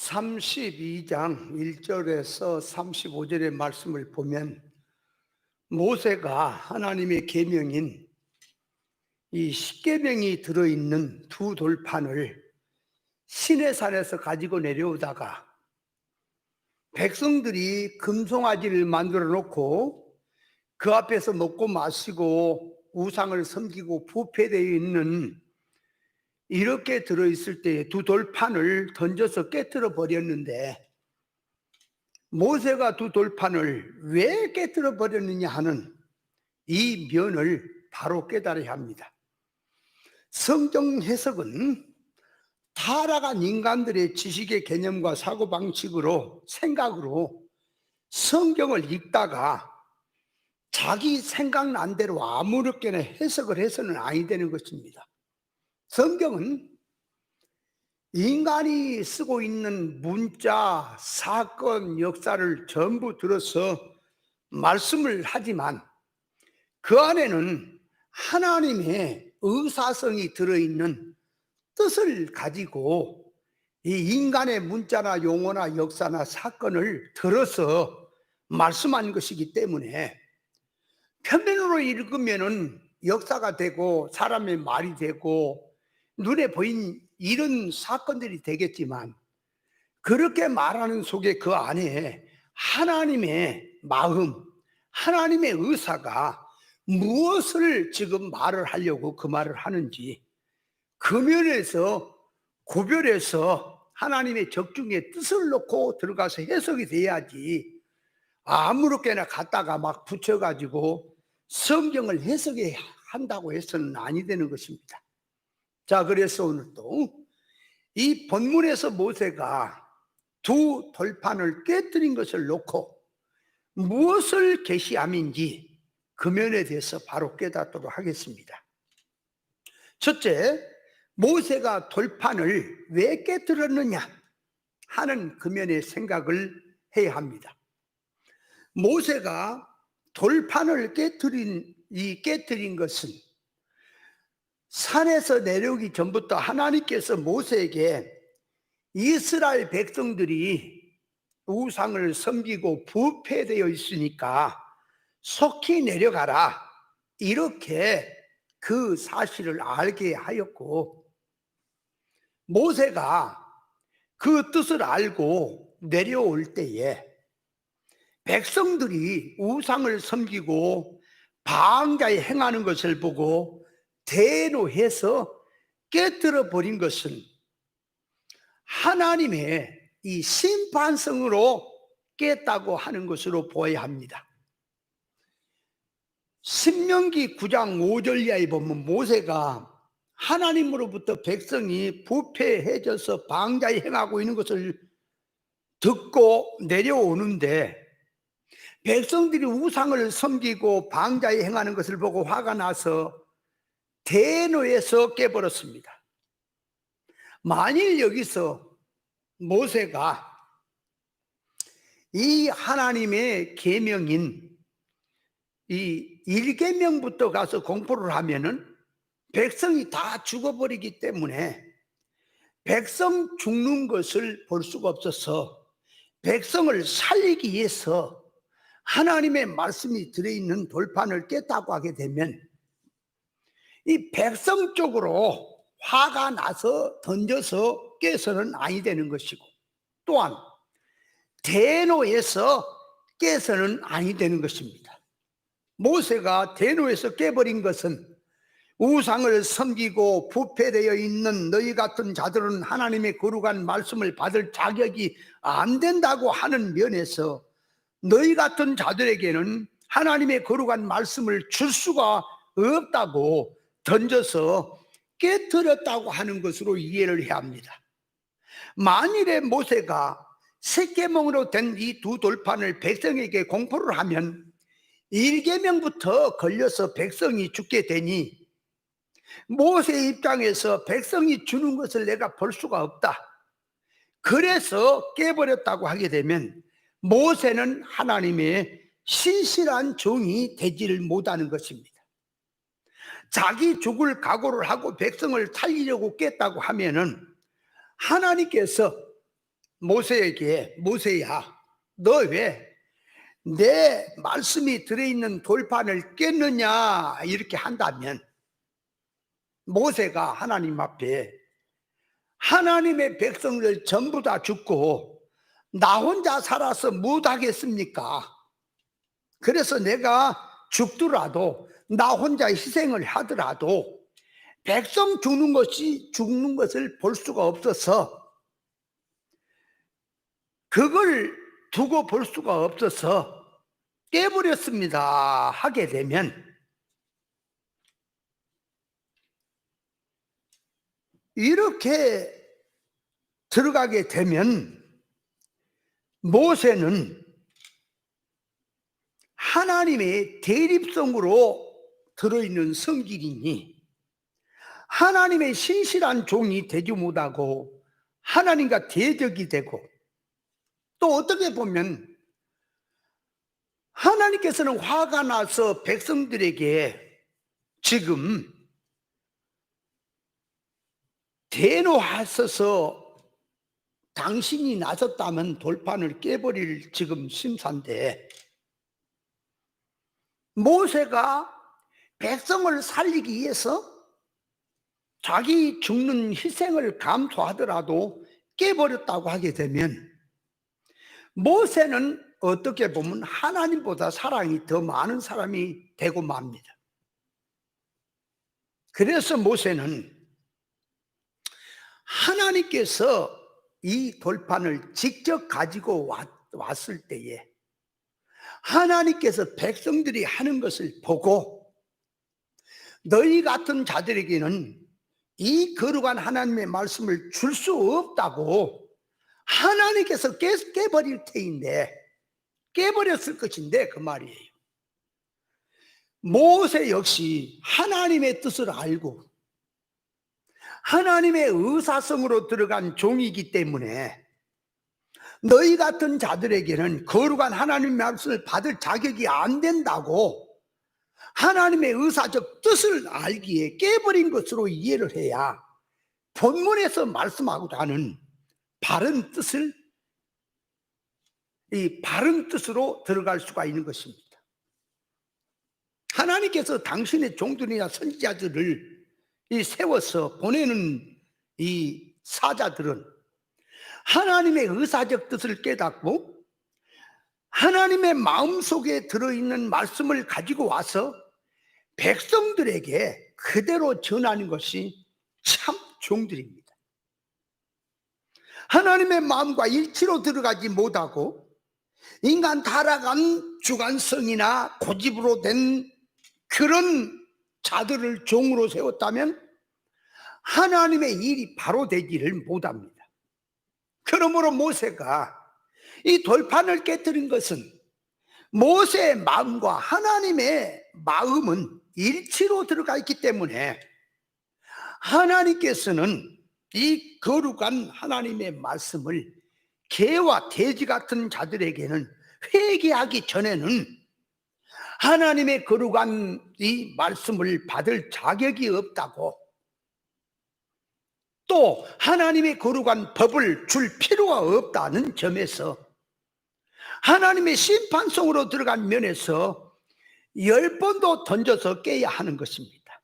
32장 1절에서 35절의 말씀을 보면 모세가 하나님의 계명인 이 십계명이 들어있는 두 돌판을 시내산에서 가지고 내려오다가 백성들이 금송아지를 만들어 놓고 그 앞에서 먹고 마시고 우상을 섬기고 부패되어 있는 이렇게 들어있을 때 두 돌판을 던져서 깨뜨려 버렸는데, 모세가 두 돌판을 왜 깨뜨려 버렸느냐 하는 이 면을 바로 깨달아야 합니다. 성경 해석은 타락한 인간들의 지식의 개념과 사고방식으로 생각으로 성경을 읽다가 자기 생각난 대로 아무렇게나 해석을 해서는 아니 되는 것입니다. 성경은 인간이 쓰고 있는 문자, 사건, 역사를 전부 들어서 말씀을 하지만 그 안에는 하나님의 의사성이 들어있는 뜻을 가지고 이 인간의 문자나 용어나 역사나 사건을 들어서 말씀한 것이기 때문에 편면으로 읽으면은 역사가 되고 사람의 말이 되고 눈에 보인 이런 사건들이 되겠지만, 그렇게 말하는 속에 그 안에 하나님의 마음, 하나님의 의사가 무엇을 지금 말을 하려고 그 말을 하는지 그 면에서 구별해서 하나님의 적중의 뜻을 놓고 들어가서 해석이 돼야지, 아무렇게나 갖다가 막 붙여가지고 성경을 해석해야 한다고 해서는 아니 되는 것입니다. 자, 그래서 오늘도 이 본문에서 모세가 두 돌판을 깨뜨린 것을 놓고 무엇을 계시함인지 그 면에 대해서 바로 깨닫도록 하겠습니다. 첫째, 모세가 돌판을 왜 깨뜨렸느냐 하는 그 면의 생각을 해야 합니다. 모세가 돌판을 깨뜨린 것은 산에서 내려오기 전부터 하나님께서 모세에게 이스라엘 백성들이 우상을 섬기고 부패되어 있으니까 속히 내려가라, 이렇게 그 사실을 알게 하였고, 모세가 그 뜻을 알고 내려올 때에 백성들이 우상을 섬기고 방자에 행하는 것을 보고 대노해서 깨뜨려 버린 것은 하나님의 이 심판성으로 깼다고 하는 것으로 보아야 합니다. 신명기 9장 5절 이하에 보면 모세가 하나님으로부터 백성이 부패해져서 방자에 행하고 있는 것을 듣고 내려오는데, 백성들이 우상을 섬기고 방자에 행하는 것을 보고 화가 나서 대노해서 깨버렸습니다. 만일 여기서 모세가 이 하나님의 계명인 이 1계명부터 가서 공포를 하면은 백성이 다 죽어버리기 때문에 백성 죽는 것을 볼 수가 없어서 백성을 살리기 위해서 하나님의 말씀이 들어있는 돌판을 깼다고 하게 되면 이 백성 쪽으로 화가 나서 던져서 깨서는 아니 되는 것이고, 또한 대노해서 깨서는 아니 되는 것입니다. 모세가 대노해서 깨버린 것은 우상을 섬기고 부패되어 있는 너희 같은 자들은 하나님의 거룩한 말씀을 받을 자격이 안 된다고 하는 면에서 너희 같은 자들에게는 하나님의 거룩한 말씀을 줄 수가 없다고 던져서 깨뜨렸다고 하는 것으로 이해를 해야 합니다. 만일에 모세가 십계명으로 된 이 두 돌판을 백성에게 공포를 하면 1계명부터 걸려서 백성이 죽게 되니 모세의 입장에서 백성이 주는 것을 내가 볼 수가 없다, 그래서 깨버렸다고 하게 되면 모세는 하나님의 신실한 종이 되지를 못하는 것입니다. 자기 죽을 각오를 하고 백성을 살리려고 깼다고 하면은 하나님께서 모세에게 모세야, 너 왜 내 말씀이 들어있는 돌판을 깼느냐 이렇게 한다면 모세가 하나님 앞에 하나님의 백성들 전부 다 죽고 나 혼자 살아서 못하겠습니까? 그래서 내가 죽더라도 나 혼자 희생을 하더라도 백성 죽는 것을 볼 수가 없어서 그걸 두고 볼 수가 없어서 깨버렸습니다 하게 되면 이렇게 들어가게 되면 모세는 하나님의 대립성으로 들어있는 성질이니 하나님의 신실한 종이 되지 못하고 하나님과 대적이 되고 또 어떻게 보면 하나님께서는 화가 나서 백성들에게 지금 대노하셔서 당신이 나섰다면 돌판을 깨버릴 지금 심사인데 모세가 백성을 살리기 위해서 자기 죽는 희생을 감수하더라도 깨버렸다고 하게 되면 모세는 어떻게 보면 하나님보다 사랑이 더 많은 사람이 되고 맙니다. 그래서 모세는 하나님께서 이 돌판을 직접 가지고 왔을 때에 하나님께서 백성들이 하는 것을 보고 너희 같은 자들에게는 이 거룩한 하나님의 말씀을 줄 수 없다고 하나님께서 깨버릴 테인데 깨버렸을 것인데 그 말이에요. 모세 역시 하나님의 뜻을 알고 하나님의 의사성으로 들어간 종이기 때문에 너희 같은 자들에게는 거룩한 하나님의 말씀을 받을 자격이 안 된다고 하나님의 의사적 뜻을 알기에 깨버린 것으로 이해를 해야 본문에서 말씀하고자 하는 바른 뜻을 이 바른 뜻으로 들어갈 수가 있는 것입니다. 하나님께서 당신의 종들이나 선지자들을 세워서 보내는 이 사자들은 하나님의 의사적 뜻을 깨닫고 하나님의 마음속에 들어있는 말씀을 가지고 와서 백성들에게 그대로 전하는 것이 참 종들입니다. 하나님의 마음과 일치로 들어가지 못하고 인간 타락한 주관성이나 고집으로 된 그런 자들을 종으로 세웠다면 하나님의 일이 바로 되지를 못합니다. 그러므로 모세가 이 돌판을 깨뜨린 것은 모세의 마음과 하나님의 마음은 일치로 들어가 있기 때문에 하나님께서는 이 거룩한 하나님의 말씀을 개와 돼지 같은 자들에게는 회개하기 전에는 하나님의 거룩한 이 말씀을 받을 자격이 없다고 또 하나님의 거룩한 법을 줄 필요가 없다는 점에서 하나님의 심판성으로 들어간 면에서 10번도 던져서 깨야 하는 것입니다.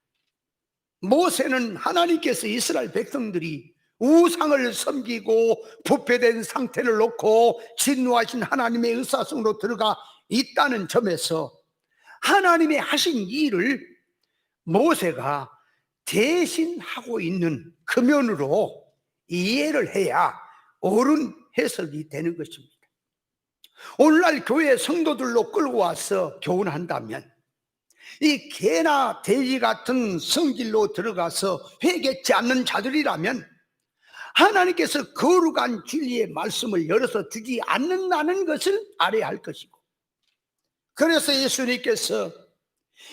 모세는 하나님께서 이스라엘 백성들이 우상을 섬기고 부패된 상태를 놓고 진노하신 하나님의 의사성으로 들어가 있다는 점에서 하나님의 하신 일을 모세가 대신하고 있는 그 면으로 이해를 해야 옳은 해석이 되는 것입니다. 오늘날 교회 성도들로 끌고 와서 교훈한다면 이 개나 돼지 같은 성질로 들어가서 회개치 않는 자들이라면 하나님께서 거룩한 진리의 말씀을 열어서 주지 않는다는 것을 알아야 할 것이고 그래서 예수님께서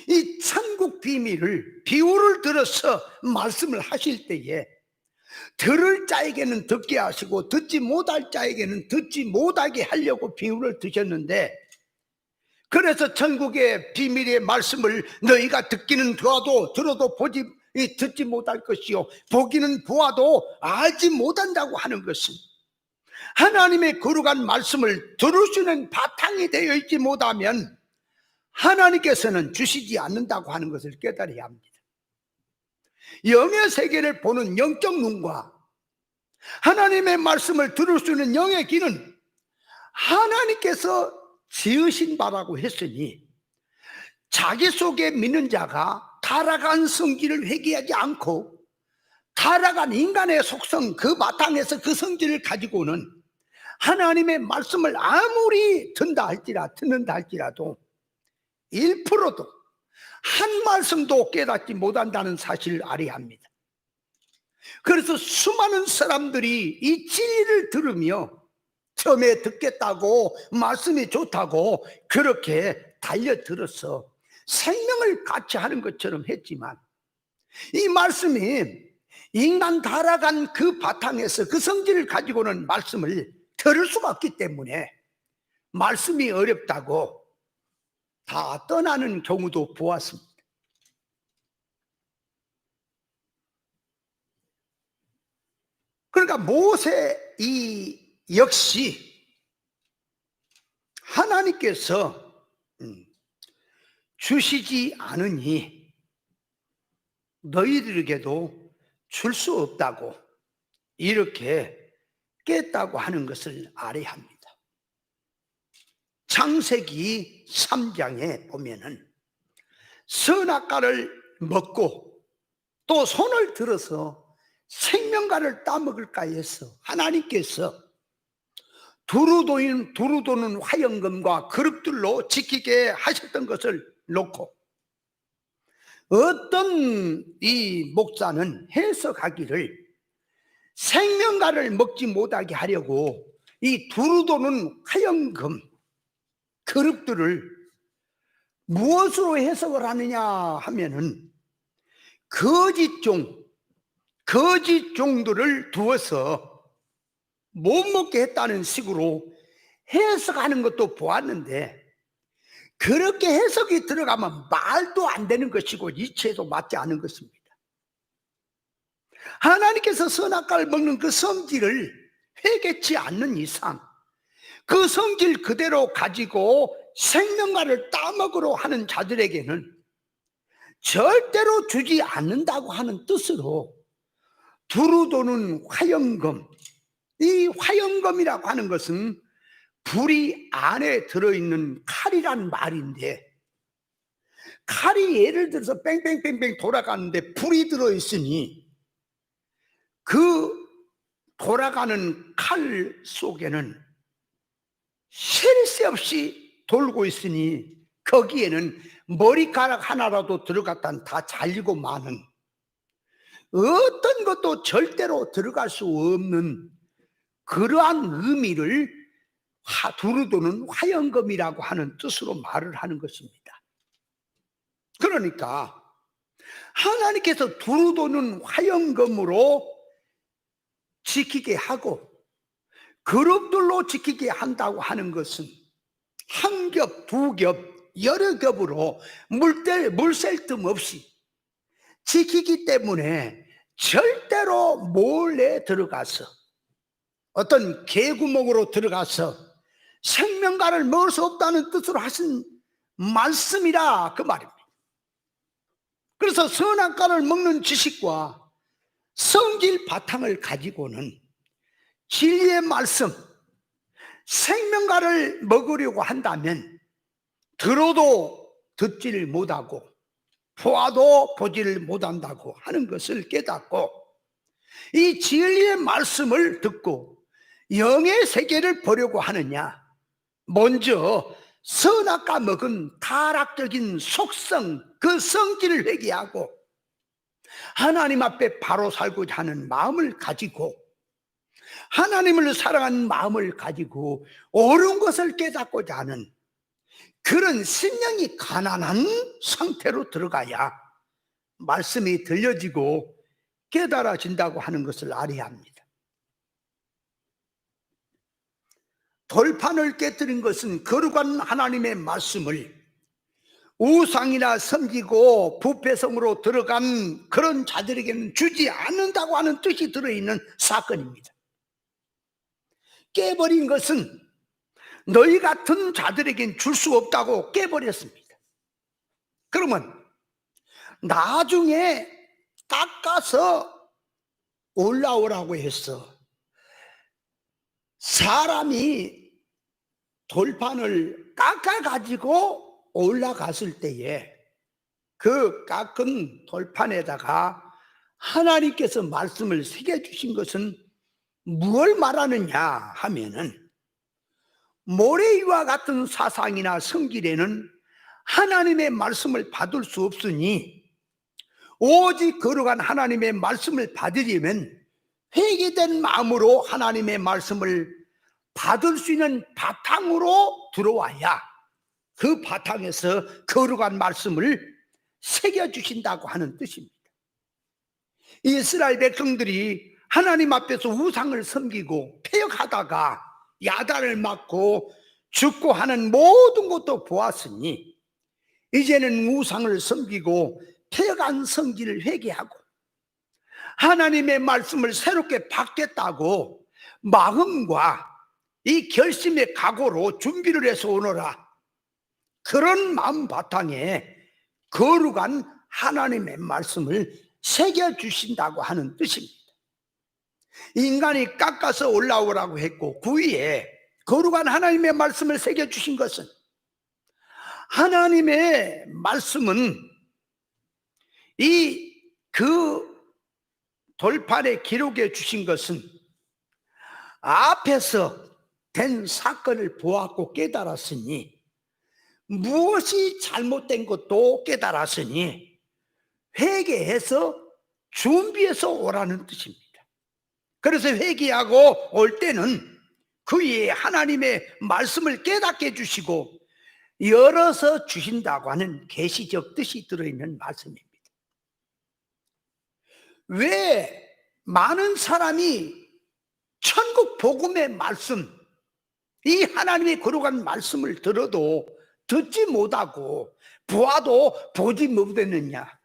이 천국 비밀을 비유를 들어서 말씀을 하실 때에 들을 자에게는 듣게 하시고 듣지 못할 자에게는 듣지 못하게 하려고 비유를 드셨는데 그래서 천국의 비밀의 말씀을 너희가 듣기는 들어도 듣지 못할 것이요 보기는 보아도 알지 못한다고 하는 것은 하나님의 거룩한 말씀을 들을 수 있는 바탕이 되어 있지 못하면 하나님께서는 주시지 않는다고 하는 것을 깨달아야 합니다. 영의 세계를 보는 영적 눈과 하나님의 말씀을 들을 수 있는 영의 귀는 하나님께서 지으신 바라고 했으니, 자기 속에 믿는 자가 타락한 성질을 회개하지 않고 타락한 인간의 속성 그 바탕에서 그 성질을 가지고는 하나님의 말씀을 아무리 듣는다 할지라도 1%도 한 말씀도 깨닫지 못한다는 사실을 알아야 합니다. 그래서 수많은 사람들이 이 진리를 들으며 처음에 듣겠다고, 말씀이 좋다고 그렇게 달려들어서 생명을 같이 하는 것처럼 했지만, 이 말씀이 인간 타락한 그 바탕에서 그 성질을 가지고는 말씀을 들을 수가 없기 때문에 말씀이 어렵다고 다 떠나는 경우도 보았습니다. 그러니까 모세 역시 하나님께서 주시지 않으니 너희들에게도 줄 수 없다고 이렇게 깼다고 하는 것을 알아야 합니다. 창세기 3장에 보면은 선악과를 먹고 또 손을 들어서 생명과를 따먹을까 해서 하나님께서 두루도는 화영금과 그릇들로 지키게 하셨던 것을 놓고, 어떤 이 목사는 해석하기를 생명과를 먹지 못하게 하려고 이 두루도는 화영금 그릇들을 무엇으로 해석을 하느냐 하면은 거짓 종들을 두어서 못 먹게 했다는 식으로 해석하는 것도 보았는데, 그렇게 해석이 들어가면 말도 안 되는 것이고 이치에도 맞지 않은 것입니다. 하나님께서 선악과를 먹는 그 성질을 회개치 않는 이상 그 성질 그대로 가지고 생명과를 따먹으러 하는 자들에게는 절대로 주지 않는다고 하는 뜻으로 두루도는 화영금, 이 화영금이라고 하는 것은 불이 안에 들어있는 칼이란 말인데, 칼이 예를 들어서 뺑뺑뺑뺑 돌아가는데 불이 들어있으니 그 돌아가는 칼 속에는 쉴 새 없이 돌고 있으니 거기에는 머리카락 하나라도 들어갔다면 다 잘리고 마는, 어떤 것도 절대로 들어갈 수 없는 그러한 의미를 두루도는 화영금이라고 하는 뜻으로 말을 하는 것입니다. 그러니까 하나님께서 두루도는 화영금으로 지키게 하고 그릇들로 지키게 한다고 하는 것은 한 겹, 두 겹, 여러 겹으로 물샐 틈 없이 지키기 때문에 절대로 몰래 들어가서 어떤 개구멍으로 들어가서 생명과를 먹을 수 없다는 뜻으로 하신 말씀이라 그 말입니다. 그래서 선악과를 먹는 지식과 성질 바탕을 가지고는 진리의 말씀, 생명과를 먹으려고 한다면 들어도 듣지를 못하고 보아도 보지를 못한다고 하는 것을 깨닫고, 이 진리의 말씀을 듣고 영의 세계를 보려고 하느냐, 먼저 선악과 먹은 타락적인 속성, 그 성질을 회개하고 하나님 앞에 바로 살고자 하는 마음을 가지고, 하나님을 사랑하는 마음을 가지고 옳은 것을 깨닫고자 하는 그런 심령이 가난한 상태로 들어가야 말씀이 들려지고 깨달아진다고 하는 것을 알아야 합니다. 돌판을 깨뜨린 것은 거룩한 하나님의 말씀을 우상이나 섬기고 부패성으로 들어간 그런 자들에게는 주지 않는다고 하는 뜻이 들어있는 사건입니다. 깨버린 것은 너희 같은 자들에겐 줄 수 없다고 깨버렸습니다. 그러면 나중에 깎아서 올라오라고 했어. 사람이 돌판을 깎아가지고 올라갔을 때에 그 깎은 돌판에다가 하나님께서 말씀을 새겨주신 것은 무엇을 말하느냐 하면은, 모래위와 같은 사상이나 성길에는 하나님의 말씀을 받을 수 없으니 오직 거룩한 하나님의 말씀을 받으려면 회개된 마음으로 하나님의 말씀을 받을 수 있는 바탕으로 들어와야 그 바탕에서 거룩한 말씀을 새겨주신다고 하는 뜻입니다. 이스라엘 백성들이 하나님 앞에서 우상을 섬기고 패역하다가 야단을 맞고 죽고 하는 모든 것도 보았으니 이제는 우상을 섬기고 패역한 성질을 회개하고 하나님의 말씀을 새롭게 받겠다고 마음과 이 결심의 각오로 준비를 해서 오너라. 그런 마음 바탕에 거룩한 하나님의 말씀을 새겨주신다고 하는 뜻입니다. 인간이 깎아서 올라오라고 했고 그 위에 거룩한 하나님의 말씀을 새겨주신 것은, 하나님의 말씀은 그 돌판에 기록해 주신 것은 앞에서 된 사건을 보았고 깨달았으니, 무엇이 잘못된 것도 깨달았으니 회개해서 준비해서 오라는 뜻입니다. 그래서 회개하고 올 때는 그 위에 하나님의 말씀을 깨닫게 해주시고 열어서 주신다고 하는 계시적 뜻이 들어있는 말씀입니다. 왜 많은 사람이 천국 복음의 말씀, 이 하나님의 거룩한 말씀을 들어도 듣지 못하고 보아도 보지 못했느냐?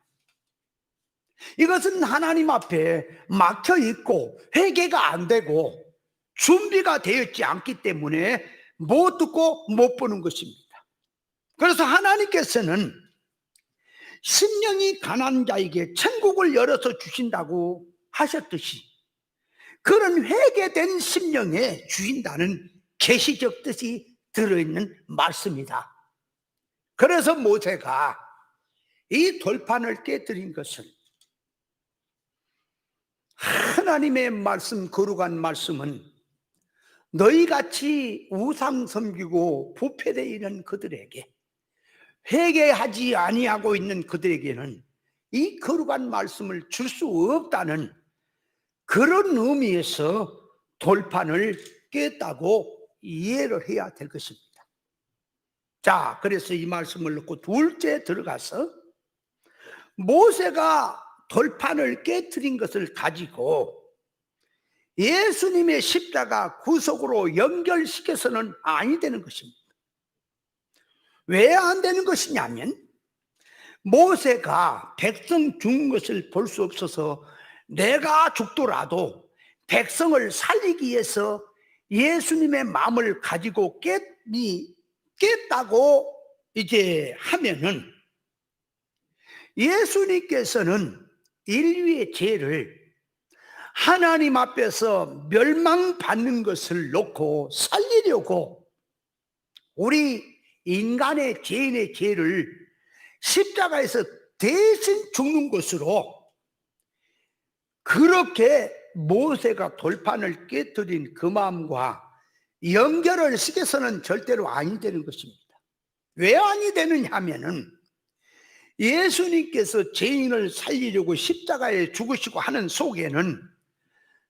이것은 하나님 앞에 막혀 있고 회개가 안 되고 준비가 되어 있지 않기 때문에 못 듣고 못 보는 것입니다. 그래서 하나님께서는 심령이 가난한 자에게 천국을 열어서 주신다고 하셨듯이 그런 회개된 심령에 주신다는 계시적 뜻이 들어있는 말씀이다. 그래서 모세가 이 돌판을 깨뜨린 것은, 하나님의 말씀, 거룩한 말씀은 너희같이 우상 섬기고 부패되어 있는 그들에게, 회개하지 아니하고 있는 그들에게는 이 거룩한 말씀을 줄 수 없다는 그런 의미에서 돌판을 깼다고 이해를 해야 될 것입니다. 자, 그래서 이 말씀을 놓고 둘째 들어가서 모세가 돌판을 깨뜨린 것을 가지고 예수님의 십자가 구속으로 연결시켜서는 아니 되는 것입니다. 왜 안 되는 것이냐면, 모세가 백성 죽은 것을 볼 수 없어서 내가 죽더라도 백성을 살리기 위해서 예수님의 마음을 가지고 깼다고 이제 하면은, 예수님께서는 인류의 죄를 하나님 앞에서 멸망받는 것을 놓고 살리려고 우리 인간의 죄인의 죄를 십자가에서 대신 죽는 것으로, 그렇게 모세가 돌판을 깨뜨린 그 마음과 연결을 시켜서는 절대로 아니 되는 것입니다. 왜 아니 되느냐 하면은, 예수님께서 죄인을 살리려고 십자가에 죽으시고 하는 속에는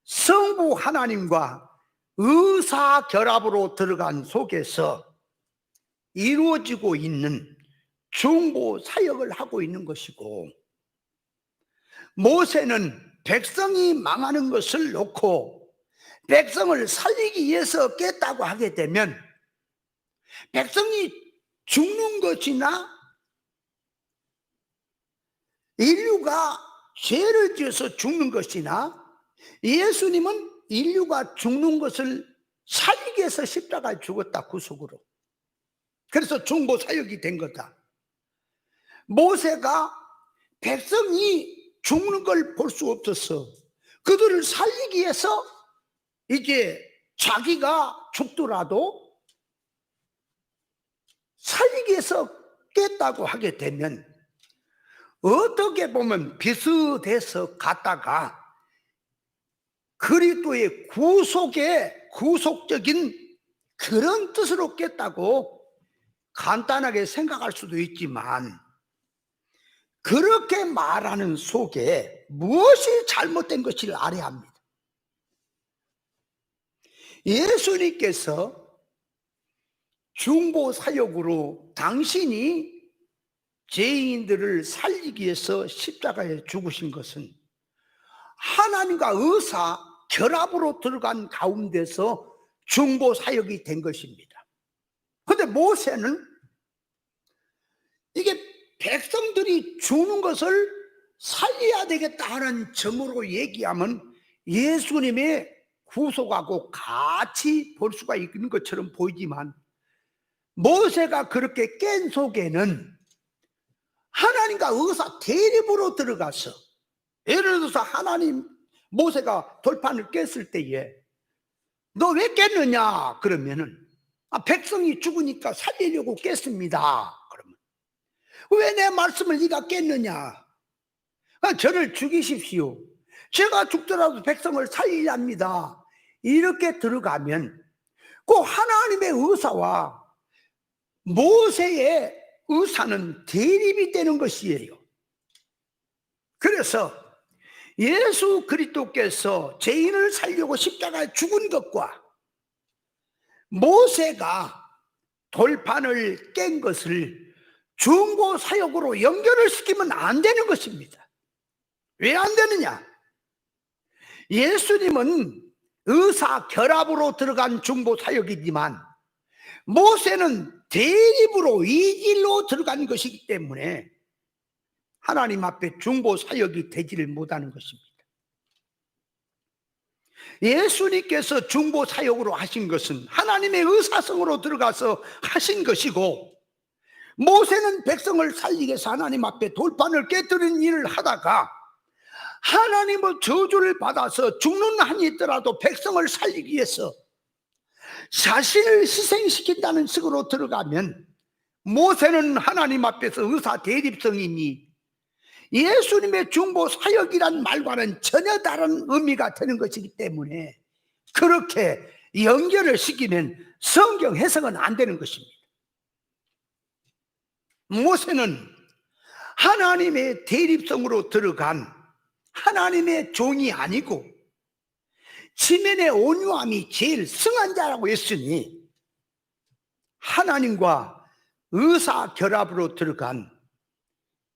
성부 하나님과 의사결합으로 들어간 속에서 이루어지고 있는 중보 사역을 하고 있는 것이고, 모세는 백성이 망하는 것을 놓고 백성을 살리기 위해서 깼다고 하게 되면, 백성이 죽는 것이나 인류가 죄를 지어서 죽는 것이나, 예수님은 인류가 죽는 것을 살리기 위해서 십자가에 죽었다, 구속으로. 그래서 중보 사역이 된 거다. 모세가 백성이 죽는 걸 볼 수 없었어. 그들을 살리기 위해서 이제 자기가 죽더라도 살리기 위해서 깼다고 하게 되면 어떻게 보면 비슷해서 갔다가 그리스도의 구속의 구속적인 그런 뜻으로 깼다고 간단하게 생각할 수도 있지만, 그렇게 말하는 속에 무엇이 잘못된 것을 알아야 합니다. 예수님께서 중보 사역으로 당신이 죄인들을 살리기 위해서 십자가에 죽으신 것은 하나님과 의사 결합으로 들어간 가운데서 중보 사역이 된 것입니다. 그런데 모세는 이게 백성들이 죽는 것을 살려야 되겠다는 점으로 얘기하면 예수님의 구속하고 같이 볼 수가 있는 것처럼 보이지만, 모세가 그렇게 깬 속에는 하나님과 의사 대립으로 들어가서, 예를 들어서 하나님, 모세가 돌판을 깼을 때에 너 왜 깼느냐 그러면은 백성이 죽으니까 살리려고 깼습니다. 그러면 왜 내 말씀을 네가 깼느냐? 저를 죽이십시오. 제가 죽더라도 백성을 살리려 합니다. 이렇게 들어가면 그 하나님의 의사와 모세의 의사는 대립이 되는 것이에요. 그래서 예수 그리스도께서 죄인을 살려고 십자가에 죽은 것과 모세가 돌판을 깬 것을 중보 사역으로 연결을 시키면 안 되는 것입니다. 왜 안 되느냐? 예수님은 의사 결합으로 들어간 중보 사역이지만 모세는 대립으로 이길로 들어간 것이기 때문에 하나님 앞에 중보 사역이 되지를 못하는 것입니다. 예수님께서 중보 사역으로 하신 것은 하나님의 의사성으로 들어가서 하신 것이고, 모세는 백성을 살리기 위해서 하나님 앞에 돌판을 깨뜨리는 일을 하다가 하나님의 저주를 받아서 죽는 한이 있더라도 백성을 살리기 위해서 자신을 희생시킨다는 식으로 들어가면 모세는 하나님 앞에서 의사 대립성이니 예수님의 중보 사역이란 말과는 전혀 다른 의미가 되는 것이기 때문에 그렇게 연결을 시키면 성경 해석은 안 되는 것입니다. 모세는 하나님의 대립성으로 들어간 하나님의 종이 아니고 지면의 온유함이 제일 승한 자라고 했으니 하나님과 의사 결합으로 들어간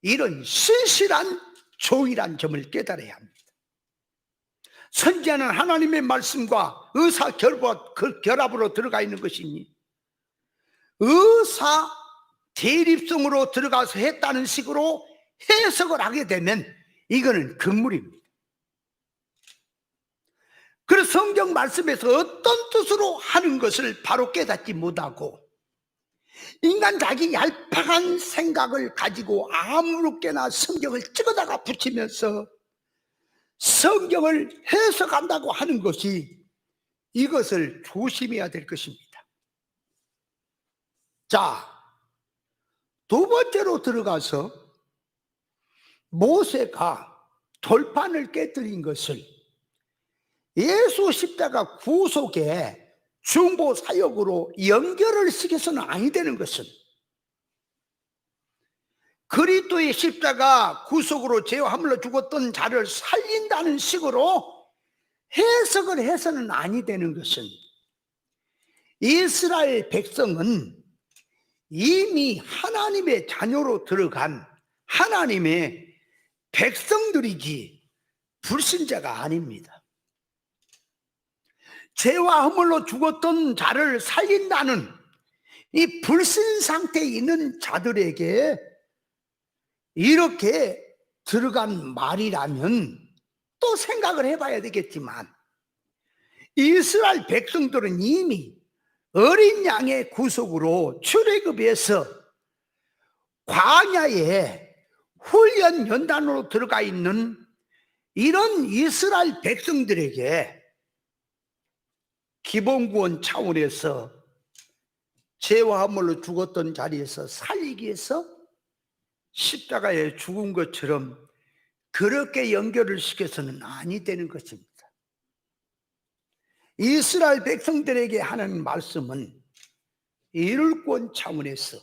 이런 신실한 종이란 점을 깨달아야 합니다. 선지자는 하나님의 말씀과 의사 결합으로 들어가 있는 것이니 의사 대립성으로 들어가서 했다는 식으로 해석을 하게 되면 이거는 금물입니다. 그래서 성경 말씀에서 어떤 뜻으로 하는 것을 바로 깨닫지 못하고 인간 자기 얄팍한 생각을 가지고 아무렇게나 성경을 찍어다가 붙이면서 성경을 해석한다고 하는 것이, 이것을 조심해야 될 것입니다. 자, 두 번째로 들어가서 모세가 돌판을 깨뜨린 것을 예수 십자가 구속의 중보 사역으로 연결을 시켜서는 아니 되는 것은, 그리스도의 십자가 구속으로 죄와 함으로 죽었던 자를 살린다는 식으로 해석을 해서는 아니 되는 것은, 이스라엘 백성은 이미 하나님의 자녀로 들어간 하나님의 백성들이지 불신자가 아닙니다. 죄와 허물로 죽었던 자를 살린다는 이 불신 상태에 있는 자들에게 이렇게 들어간 말이라면 또 생각을 해봐야 되겠지만, 이스라엘 백성들은 이미 어린 양의 구속으로 출애굽에서 광야에 훈련 연단으로 들어가 있는 이런 이스라엘 백성들에게 기본구원 차원에서 죄와 허물로 죽었던 자리에서 살리기 위해서 십자가에 죽은 것처럼 그렇게 연결을 시켜서는 아니 되는 것입니다. 이스라엘 백성들에게 하는 말씀은 이룰권 차원에서,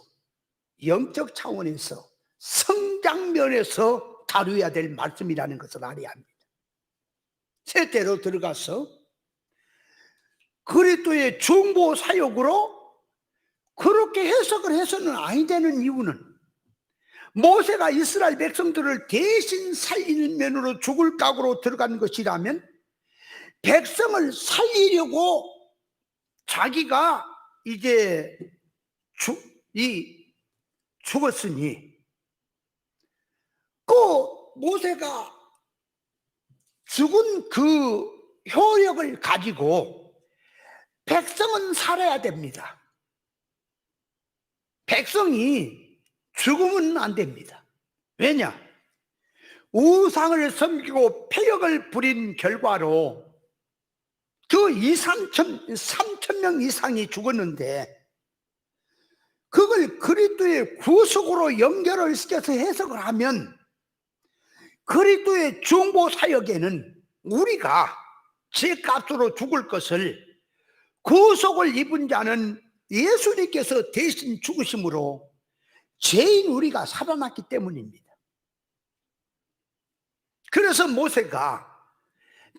영적 차원에서, 성장면에서 다루어야 될 말씀이라는 것을 알아야 합니다. 셋째로 들어가서 그리스도의 중보 사역으로 그렇게 해석을 해서는 아니 되는 이유는 모세가 이스라엘 백성들을 대신 살리는 면으로 죽을 각오로 들어간 것이라면 백성을 살리려고 자기가 이제 죽었으니 그 모세가 죽은 그 효력을 가지고 백성은 살아야 됩니다. 백성이 죽으면 안 됩니다. 왜냐? 우상을 섬기고 폐역을 부린 결과로 그 3천 명 이상이 죽었는데 그걸 그리스도의 구속으로 연결을 시켜서 해석을 하면 그리스도의 중보 사역에는 우리가 죄값으로 죽을 것을 구속을 입은 자는 예수님께서 대신 죽으심으로 죄인 우리가 살아났기 때문입니다. 그래서 모세가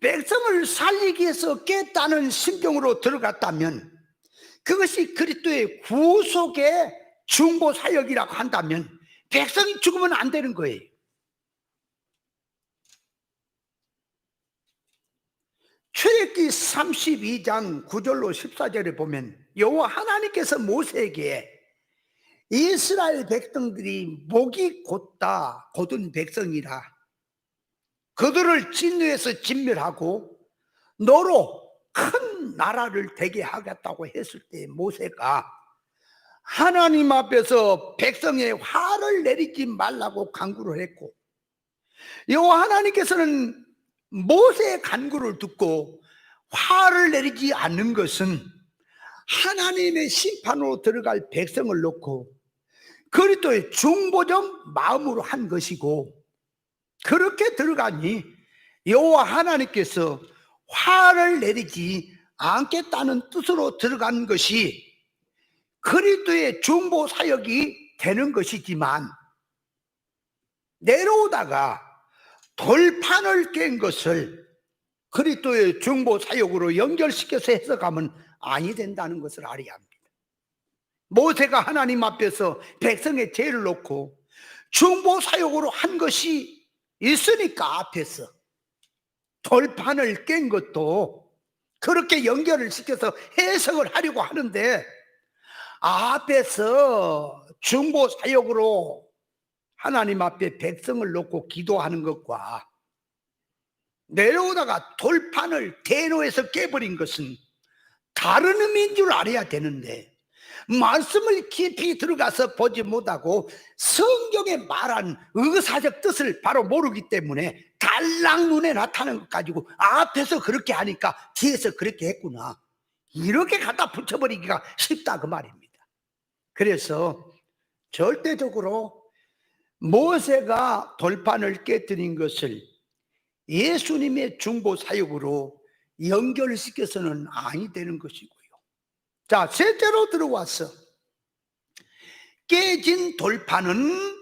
백성을 살리기 위해서 깼다는 심정으로 들어갔다면 그것이 그리스도의 구속의 중보 사역이라고 한다면 백성이 죽으면 안 되는 거예요. 출애굽기 32장 9절로 14절에 보면 여호와 하나님께서 모세에게 이스라엘 백성들이 목이 곧은 백성이라 그들을 진노에서 진멸하고 너로 큰 나라를 되게 하겠다고 했을 때 모세가 하나님 앞에서 백성의 화를 내리지 말라고 간구를 했고 여호와 하나님께서는 모세의 간구를 듣고 화를 내리지 않는 것은 하나님의 심판으로 들어갈 백성을 놓고 그리스도의 중보적 마음으로 한 것이고 그렇게 들어가니 여호와 하나님께서 화를 내리지 않겠다는 뜻으로 들어간 것이 그리스도의 중보 사역이 되는 것이지만 내려오다가 돌판을 깬 것을 그리스도의 중보 사역으로 연결시켜서 해석하면 아니 된다는 것을 알아야 합니다. 모세가 하나님 앞에서 백성의 죄를 놓고 중보 사역으로 한 것이 있으니까 앞에서 돌판을 깬 것도 그렇게 연결을 시켜서 해석을 하려고 하는데 앞에서 중보 사역으로 하나님 앞에 백성을 놓고 기도하는 것과 내려오다가 돌판을 대노해서 깨버린 것은 다른 의미인 줄 알아야 되는데 말씀을 깊이 들어가서 보지 못하고 성경에 말한 의사적 뜻을 바로 모르기 때문에 달랑 눈에 나타나는 것 가지고 앞에서 그렇게 하니까 뒤에서 그렇게 했구나 이렇게 갖다 붙여버리기가 쉽다 그 말입니다. 그래서 절대적으로 모세가 돌판을 깨뜨린 것을 예수님의 중보 사역으로 연결시켜서는 아니 되는 것이고요. 자, 셋째로 들어와서 깨진 돌판은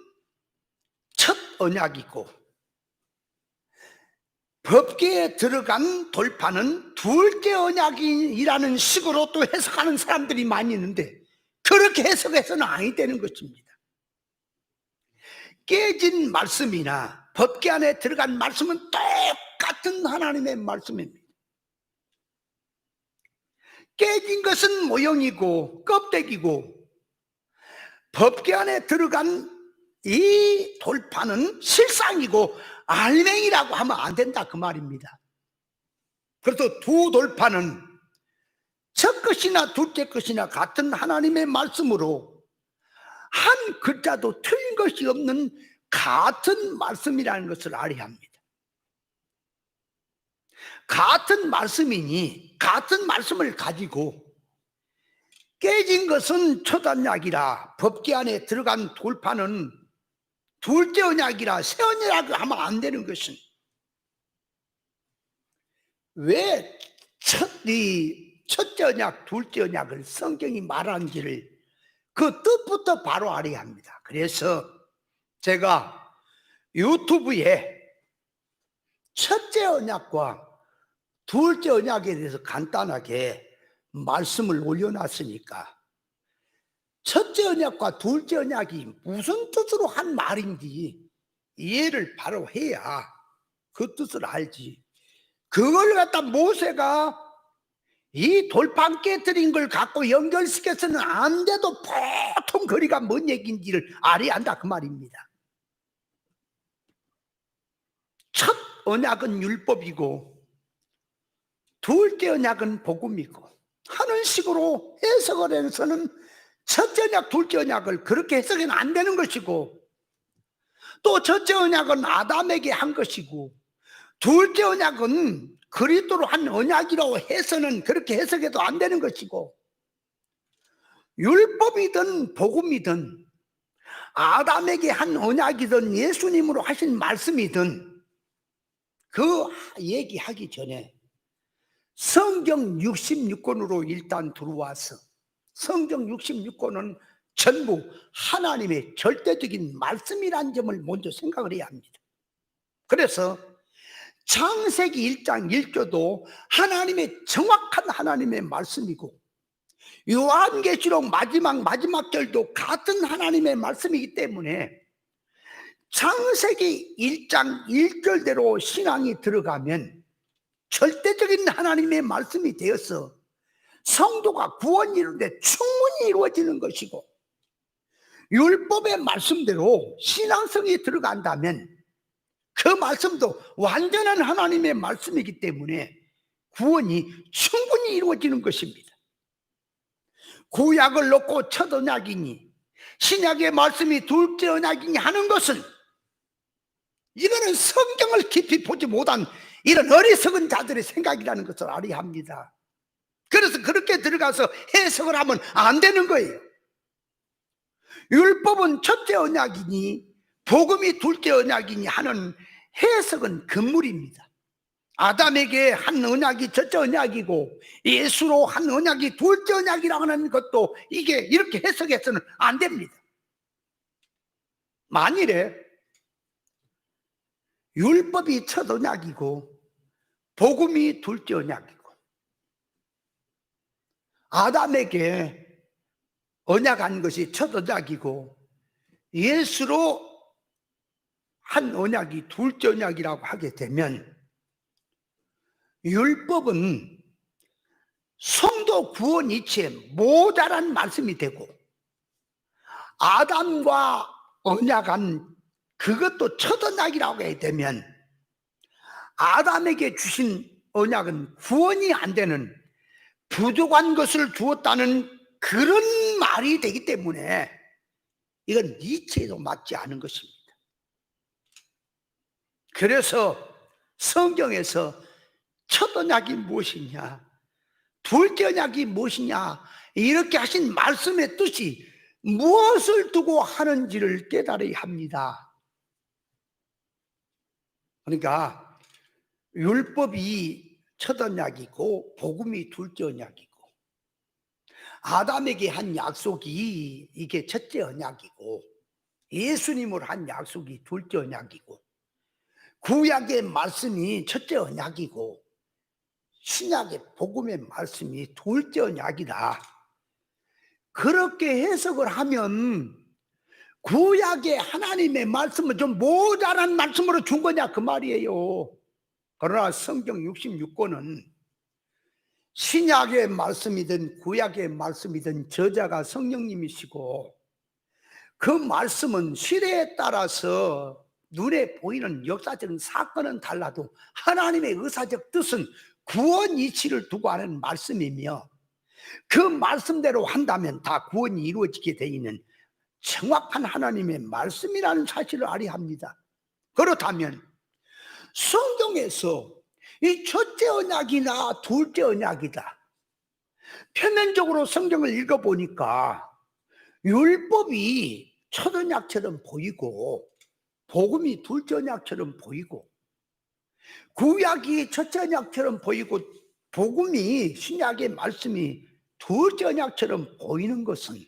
첫 언약이고 법계에 들어간 돌판은 둘째 언약이라는 식으로 또 해석하는 사람들이 많이 있는데 그렇게 해석해서는 아니 되는 것입니다. 깨진 말씀이나 법계 안에 들어간 말씀은 똑같은 하나님의 말씀입니다. 깨진 것은 모형이고 껍데기고 법계 안에 들어간 이 돌판은 실상이고 알맹이라고 하면 안 된다 그 말입니다. 그래서 두 돌판은 첫 것이나 둘째 것이나 같은 하나님의 말씀으로 한 글자도 틀린 것이 없는 같은 말씀이라는 것을 알아야 합니다. 같은 말씀이니 같은 말씀을 가지고 깨진 것은 첫 언약이라 법궤 안에 들어간 돌판은 둘째 언약이라 새 언약을 하면 안 되는 것은 왜 첫째 언약, 둘째 언약을 성경이 말하는지를 그 뜻부터 바로 알아야 합니다. 그래서 제가 유튜브에 첫째 언약과 둘째 언약에 대해서 간단하게 말씀을 올려놨으니까 첫째 언약과 둘째 언약이 무슨 뜻으로 한 말인지 이해를 바로 해야 그 뜻을 알지. 그걸 갖다 모세가 이 돌판 깨뜨린 걸 갖고 연결시켜서는 안 돼도 보통 거리가 뭔 얘기인지를 알아야 한다 그 말입니다. 첫 언약은 율법이고 둘째 언약은 복음이고 하는 식으로 해석을 해서는 첫째 언약, 둘째 언약을 그렇게 해석해는 안 되는 것이고 또 첫째 언약은 아담에게 한 것이고 둘째 언약은 그리스도로 한 언약이라고 해서는 그렇게 해석해도 안 되는 것이고 율법이든 복음이든 아담에게 한 언약이든 예수님으로 하신 말씀이든 그 얘기하기 전에 성경 66권으로 일단 들어와서 성경 66권은 전부 하나님의 절대적인 말씀이라는 점을 먼저 생각을 해야 합니다. 그래서 창세기 1장 1절도 하나님의 정확한 하나님의 말씀이고 요한계시록 마지막 절도 같은 하나님의 말씀이기 때문에 창세기 1장 1절대로 신앙이 들어가면 절대적인 하나님의 말씀이 되어서 성도가 구원이 이루는데 충분히 이루어지는 것이고 율법의 말씀대로 신앙성이 들어간다면 그 말씀도 완전한 하나님의 말씀이기 때문에 구원이 충분히 이루어지는 것입니다. 구약을 놓고 첫 언약이니 신약의 말씀이 둘째 언약이니 하는 것은 이거는 성경을 깊이 보지 못한 이런 어리석은 자들의 생각이라는 것을 알아야 합니다. 그래서 그렇게 들어가서 해석을 하면 안 되는 거예요. 율법은 첫째 언약이니 복음이 둘째 언약이니 하는 해석은 금물입니다. 아담에게 한 언약이 첫째 언약이고 예수로 한 언약이 둘째 언약이라고 하는 것도 이게 이렇게 해석해서는 안 됩니다. 만일에 율법이 첫 언약이고 복음이 둘째 언약이고 아담에게 언약한 것이 첫 언약이고 예수로 한 언약이 둘째 언약이라고 하게 되면 율법은 성도 구원 이치에 모자란 말씀이 되고 아담과 언약한 그것도 첫 언약이라고 하게 되면 아담에게 주신 언약은 구원이 안 되는 부족한 것을 주었다는 그런 말이 되기 때문에 이건 이치에도 맞지 않은 것입니다. 그래서 성경에서 첫 언약이 무엇이냐 둘째 언약이 무엇이냐 이렇게 하신 말씀의 뜻이 무엇을 두고 하는지를 깨달아야 합니다. 그러니까 율법이 첫 언약이고 복음이 둘째 언약이고 아담에게 한 약속이 이게 첫째 언약이고 예수님으로 한 약속이 둘째 언약이고 구약의 말씀이 첫째 언약이고 신약의 복음의 말씀이 둘째 언약이다. 그렇게 해석을 하면 구약의 하나님의 말씀은 좀 모자란 말씀으로 준 거냐 그 말이에요. 그러나 성경 66권은 신약의 말씀이든 구약의 말씀이든 저자가 성령님이시고 그 말씀은 시대에 따라서 눈에 보이는 역사적인 사건은 달라도 하나님의 의사적 뜻은 구원 이치를 두고 하는 말씀이며, 그 말씀대로 한다면 다 구원이 이루어지게 되어 있는 정확한 하나님의 말씀이라는 사실을 알아야 합니다. 그렇다면 성경에서 이 첫째 언약이나 둘째 언약이다, 표면적으로 성경을 읽어보니까 율법이 첫 언약처럼 보이고 복음이 둘째 언약처럼 보이고, 구약이 첫째 언약처럼 보이고 복음이, 신약의 말씀이 둘째 언약처럼 보이는 것은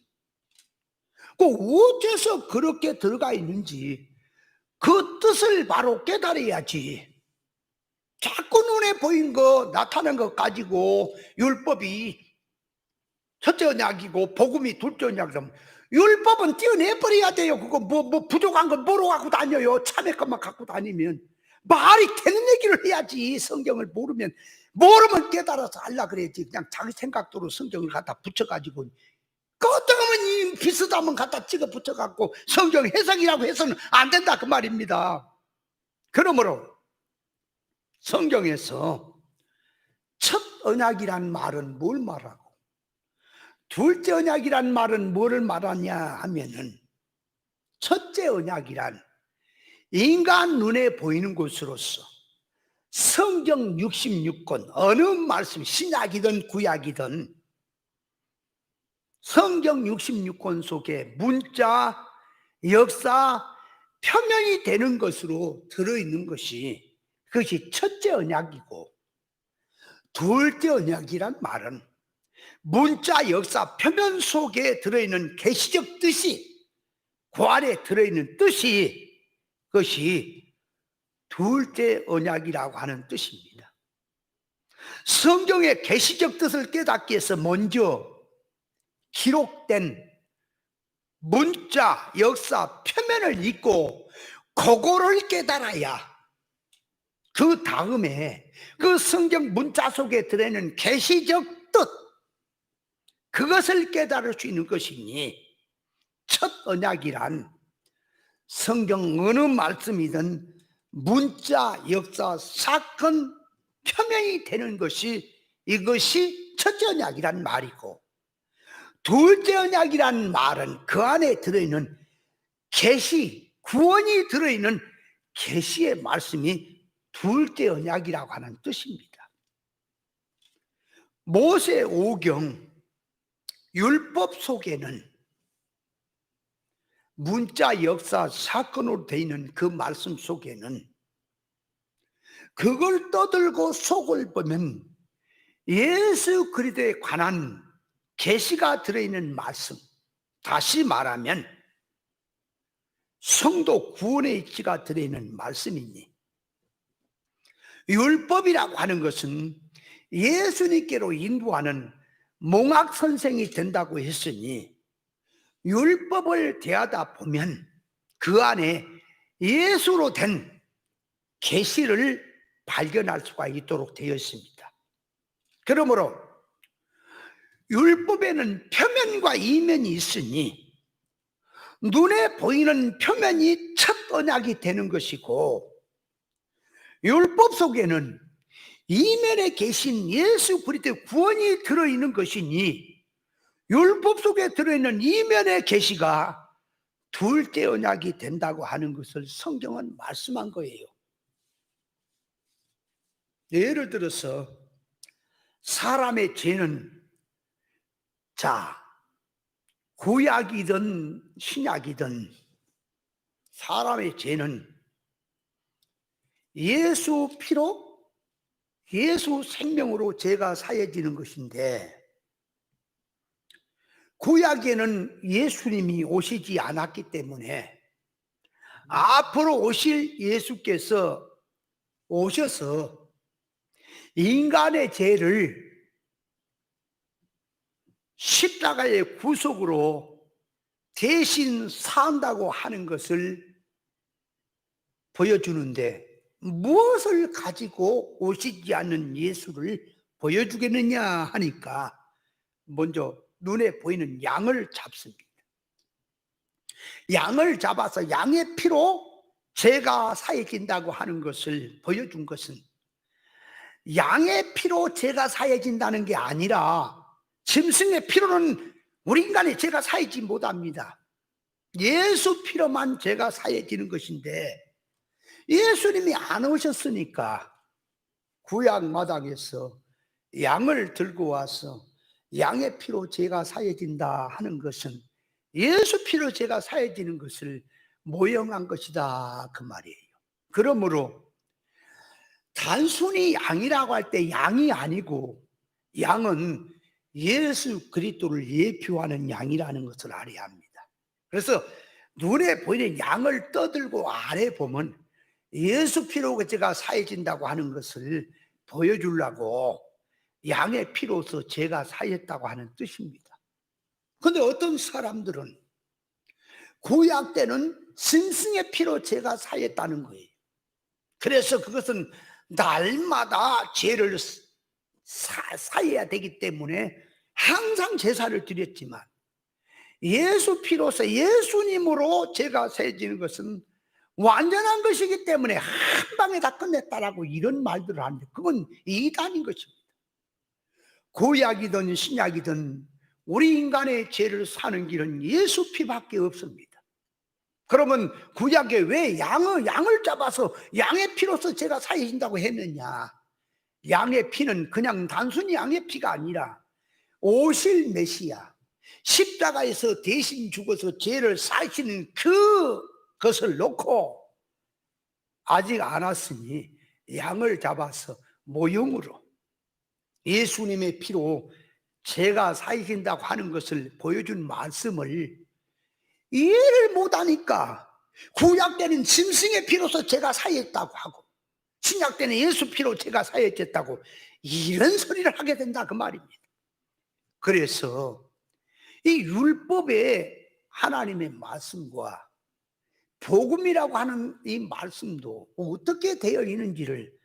어째서 그렇게 들어가 있는지 그 뜻을 바로 깨달아야지. 자꾸 눈에 보인 거, 나타난 것 가지고 율법이 첫째 언약이고 복음이 둘째 언약이면 율법은 떼어내버려야 돼요. 그거 뭐 부족한 건 뭐로 갖고 다녀요? 참의 것만 갖고 다니면. 말이 되는 얘기를 해야지. 성경을 모르면 깨달아서 알라 그래야지. 그냥 자기 생각대로 성경을 갖다 붙여가지고, 어떠면 이 비슷하면 갖다 찍어 붙여갖고 성경 해석이라고 해서는 안 된다, 그 말입니다. 그러므로 성경에서 첫 언약이란 말은 뭘 말하고 둘째 언약이란 말은 뭐를 말하냐 하면은, 첫째 언약이란 인간 눈에 보이는 것으로서 성경 66권, 어느 말씀, 신약이든 구약이든 성경 66권 속에 문자, 역사, 표면이 되는 것으로 들어있는 것이, 그것이 첫째 언약이고, 둘째 언약이란 말은 문자, 역사, 표면 속에 들어있는 계시적 뜻이, 그 안에 들어있는 뜻이, 그것이 둘째 언약이라고 하는 뜻입니다. 성경의 계시적 뜻을 깨닫기 위해서 먼저 기록된 문자, 역사, 표면을 읽고 그거를 깨달아야 그 다음에 그 성경 문자 속에 들어있는 계시적 뜻, 그것을 깨달을 수 있는 것이니, 첫 언약이란 성경 어느 말씀이든 문자, 역사, 사건, 표면이 되는 것이, 이것이 첫째 언약이란 말이고, 둘째 언약이란 말은 그 안에 들어있는 계시, 구원이 들어있는 계시의 말씀이 둘째 언약이라고 하는 뜻입니다. 모세 오경 율법 속에는 문자, 역사, 사건으로 되어 있는 그 말씀 속에는, 그걸 떠들고 속을 보면 예수 그리스도에 관한 계시가 들어있는 말씀, 다시 말하면 성도 구원의 이치가 들어있는 말씀이니, 율법이라고 하는 것은 예수님께로 인도하는 몽학 선생이 된다고 했으니, 율법을 대하다 보면 그 안에 예수로 된 계시를 발견할 수가 있도록 되어 있습니다. 그러므로 율법에는 표면과 이면이 있으니, 눈에 보이는 표면이 첫 언약이 되는 것이고, 율법 속에는 이면에 계신 예수 그리스도의 구원이 들어있는 것이니, 율법 속에 들어있는 이면의 계시가 둘째 언약이 된다고 하는 것을 성경은 말씀한 거예요. 예를 들어서 사람의 죄는, 구약이든 신약이든 사람의 죄는 예수 피로, 예수 생명으로 죄가 사해지는 것인데, 구약에는 예수님이 오시지 않았기 때문에 앞으로 오실 예수께서 오셔서 인간의 죄를 십자가의 구속으로 대신 산다고 하는 것을 보여주는데, 무엇을 가지고 오시지 않는 예수를 보여주겠느냐 하니까 먼저 눈에 보이는 양을 잡습니다. 양을 잡아서 양의 피로 죄가 사해진다고 하는 것을 보여준 것은, 양의 피로 죄가 사해진다는 게 아니라 짐승의 피로는 우리 인간의 죄가 사해지지 못합니다. 예수 피로만 죄가 사해지는 것인데 예수님이 안 오셨으니까 구약 마당에서 양을 들고 와서 양의 피로 죄가 사해진다 하는 것은 예수 피로 죄가 사해지는 것을 모형한 것이다 그 말이에요. 그러므로 단순히 양이라고 할 때 양이 아니고 양은 예수 그리스도를 예표하는 양이라는 것을 알아야 합니다. 그래서 눈에 보이는 양을 떠들고 아래 보면 예수 피로 죄가 사해진다고 하는 것을 보여주려고 양의 피로서 죄가 사했다고 하는 뜻입니다. 그런데 어떤 사람들은 구약 때는 짐승의 피로 죄가 사했다는 거예요. 그래서 그것은 날마다 죄를 사해야 되기 때문에 항상 제사를 드렸지만 예수 피로서 예수님으로 죄가 사해지는 것은 완전한 것이기 때문에 한 방에 다 끝냈다라고 이런 말들을 하는데 그건 이단인 것입니다. 구약이든 신약이든 우리 인간의 죄를 사는 길은 예수 피밖에 없습니다. 그러면 구약에 왜 양을 잡아서 양의 피로서 죄가 사해진다고 했느냐? 양의 피는 그냥 단순히 양의 피가 아니라 오실 메시아 십자가에서 대신 죽어서 죄를 사시는 그것을 놓고 아직 안 왔으니 양을 잡아서 모형으로 예수님의 피로 죄가 사해진다고 하는 것을 보여준 말씀을 이해를 못하니까 구약 때는 짐승의 피로서 죄가 사했다고 하고 신약 때는 예수 피로 죄가 사해졌다고 이런 소리를 하게 된다 그 말입니다. 그래서 이 율법의 하나님의 말씀과 복음이라고 하는 이 말씀도 어떻게 되어 있는지를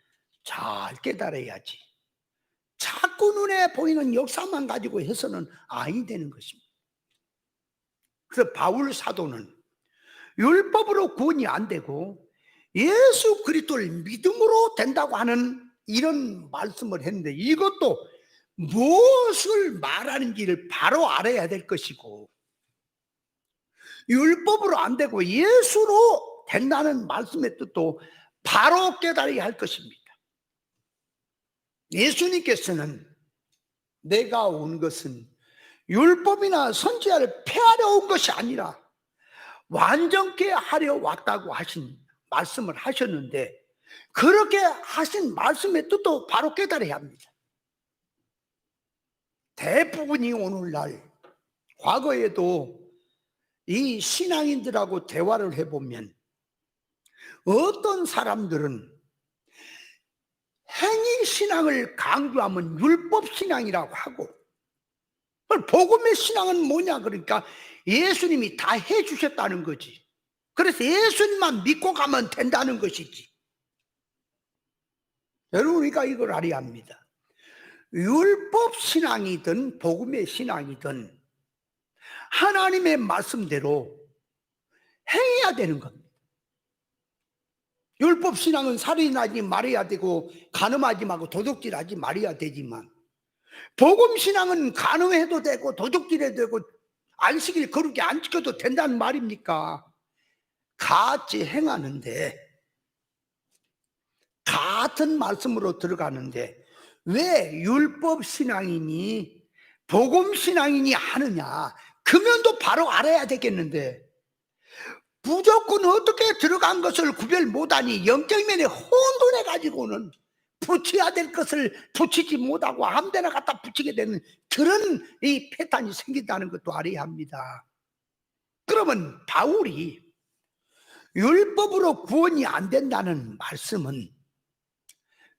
잘 깨달아야지 자꾸 눈에 보이는 역사만 가지고 해서는 아니 되는 것입니다. 그래서 바울 사도는 율법으로 구원이 안 되고 예수 그리스도를 믿음으로 된다고 하는 이런 말씀을 했는데 이것도 무엇을 말하는지를 바로 알아야 될 것이고 율법으로 안 되고 예수로 된다는 말씀의 뜻도 바로 깨달아야 할 것입니다. 예수님께서는 내가 온 것은 율법이나 선지자를 폐하려 온 것이 아니라 완전케 하려 왔다고 하신 말씀을 하셨는데 그렇게 하신 말씀의 뜻도 바로 깨달아야 합니다. 대부분이 오늘날 과거에도 이 신앙인들하고 대화를 해보면 어떤 사람들은 행위신앙을 강조하면 율법신앙이라고 하고 복음의 신앙은 뭐냐 그러니까 예수님이 다 해주셨다는 거지. 그래서 예수님만 믿고 가면 된다는 것이지. 여러분 우리가 이걸 알아야 합니다. 율법신앙이든 복음의 신앙이든 하나님의 말씀대로 행해야 되는 겁니다. 율법신앙은 살인하지 말아야 되고 간음하지 말고 도둑질하지 말아야 되지만 복음신앙은 간음해도 되고 도둑질해도 되고 안식일 거룩히 안 지켜도 된다는 말입니까? 같이 행하는데 같은 말씀으로 들어가는데 왜 율법신앙이니 복음신앙이니 하느냐 그 면도 바로 알아야 되겠는데 무조건 어떻게 들어간 것을 구별 못하니 영적인 면에 혼돈해 가지고는 붙여야 될 것을 붙이지 못하고 아무데나 갖다 붙이게 되는 그런 이 패턴이 생긴다는 것도 알아야 합니다. 그러면 바울이 율법으로 구원이 안 된다는 말씀은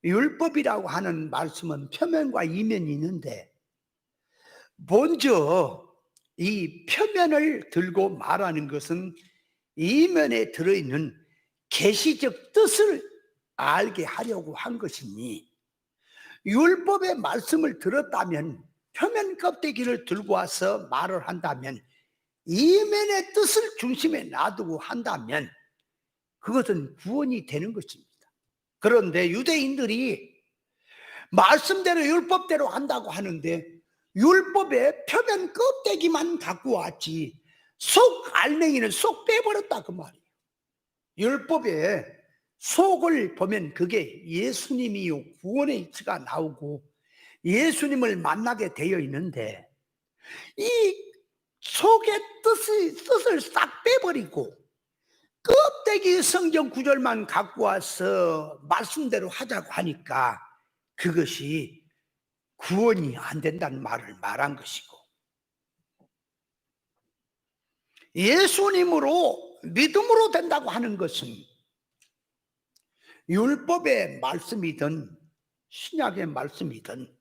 율법이라고 하는 말씀은 표면과 이면이 있는데 먼저 이 표면을 들고 말하는 것은 이면에 들어있는 계시적 뜻을 알게 하려고 한 것이니 율법의 말씀을 들었다면 표면 껍데기를 들고 와서 말을 한다면 이면의 뜻을 중심에 놔두고 한다면 그것은 구원이 되는 것입니다. 그런데 유대인들이 말씀대로 율법대로 한다고 하는데 율법의 표면 껍데기만 갖고 왔지 속 알맹이는 쏙 빼버렸다 그 말이에요. 율법의 속을 보면 그게 예수님이요 구원의 이치가 나오고 예수님을 만나게 되어 있는데 이 속의 뜻을 싹 빼버리고 껍데기 성경 구절만 갖고 와서 말씀대로 하자고 하니까 그것이 구원이 안 된다는 말을 말한 것이고, 예수님으로 믿음으로 된다고 하는 것은 율법의 말씀이든 신약의 말씀이든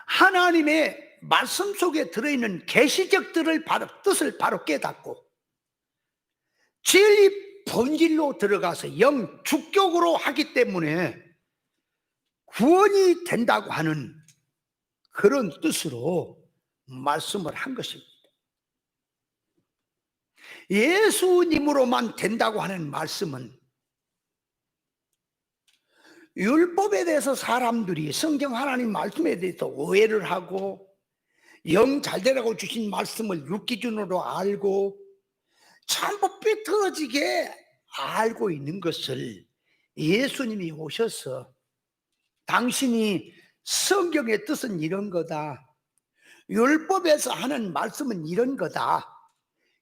하나님의 말씀 속에 들어있는 계시적 뜻을 바로 깨닫고 진리 본질로 들어가서 영 주격으로 하기 때문에 구원이 된다고 하는 그런 뜻으로 말씀을 한 것입니다. 예수님으로만 된다고 하는 말씀은 율법에 대해서 사람들이 성경 하나님 말씀에 대해서 오해를 하고 영 잘되라고 주신 말씀을 율기준으로 알고 전부 삐뚤어지게 알고 있는 것을 예수님이 오셔서 당신이 성경의 뜻은 이런 거다, 율법에서 하는 말씀은 이런 거다,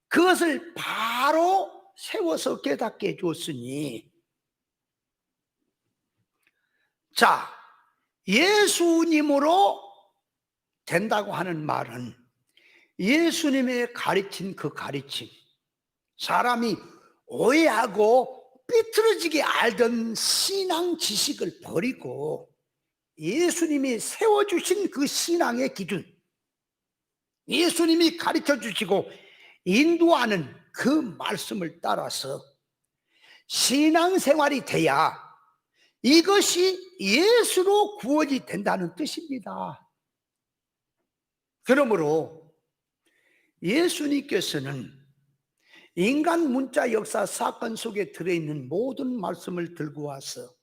그것을 바로 세워서 깨닫게 해줬으니, 자, 예수님으로 된다고 하는 말은 예수님의 가르친 그 가르침, 사람이 오해하고 삐뚤어지게 알던 신앙 지식을 버리고 예수님이 세워주신 그 신앙의 기준, 예수님이 가르쳐 주시고 인도하는 그 말씀을 따라서 신앙생활이 돼야 이것이 예수로 구원이 된다는 뜻입니다. 그러므로 예수님께서는 인간 문자 역사 사건 속에 들어있는 모든 말씀을 들고 와서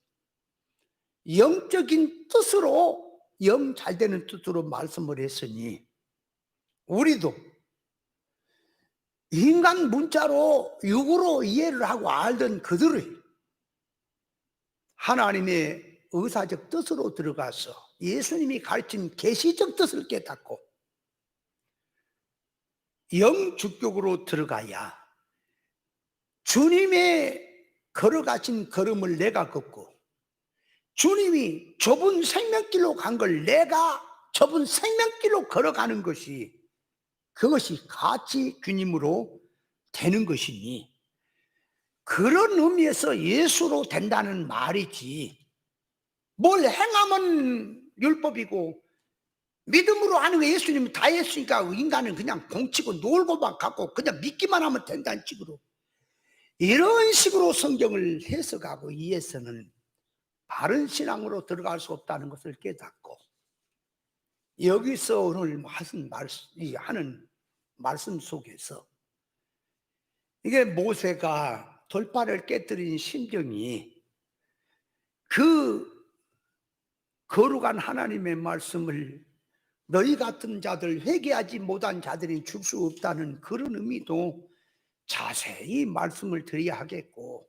영적인 뜻으로, 영 잘되는 뜻으로 말씀을 했으니 우리도 인간 문자로 육으로 이해를 하고 알던 그들의 하나님의 의사적 뜻으로 들어가서 예수님이 가르친 계시적 뜻을 깨닫고 영주격으로 들어가야 주님의 걸어가신 걸음을 내가 걷고 주님이 좁은 생명길로 간 걸 내가 좁은 생명길로 걸어가는 것이, 그것이 같이 주님으로 되는 것이니 그런 의미에서 예수로 된다는 말이지, 뭘 행하면 율법이고 믿음으로 하는 거 예수님이 다 했으니까 인간은 그냥 공치고 놀고만 갖고 그냥 믿기만 하면 된다는 식으로, 이런 식으로 성경을 해석하고 이해해서는 바른 신앙으로 들어갈 수 없다는 것을 깨닫고, 여기서 오늘 하는 말씀 속에서 이게 모세가 돌파를 깨뜨린 심정이 그 거룩한 하나님의 말씀을 너희 같은 자들, 회개하지 못한 자들이 줄 수 없다는 그런 의미도 자세히 말씀을 드려야 하겠고,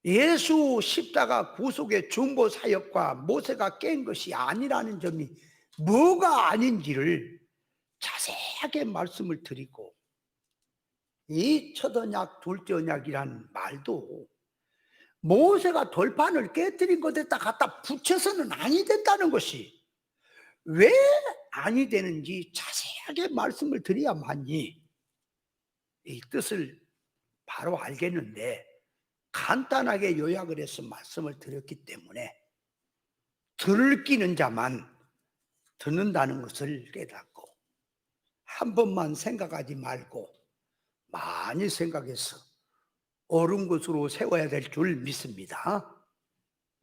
예수 십자가 구속의 중보 사역과 모세가 깬 것이 아니라는 점이 뭐가 아닌지를 자세하게 말씀을 드리고, 이 첫 언약 둘째 언약이란 말도 모세가 돌판을 깨뜨린 것에다 갖다 붙여서는 아니 된다는 것이 왜 아니 되는지 자세하게 말씀을 드려야만이 이 뜻을 바로 알겠는데, 간단하게 요약을 해서 말씀을 드렸기 때문에 들을 끼는 자만 듣는다는 것을 깨닫고 한 번만 생각하지 말고 많이 생각해서 옳은 것으로 세워야 될 줄 믿습니다.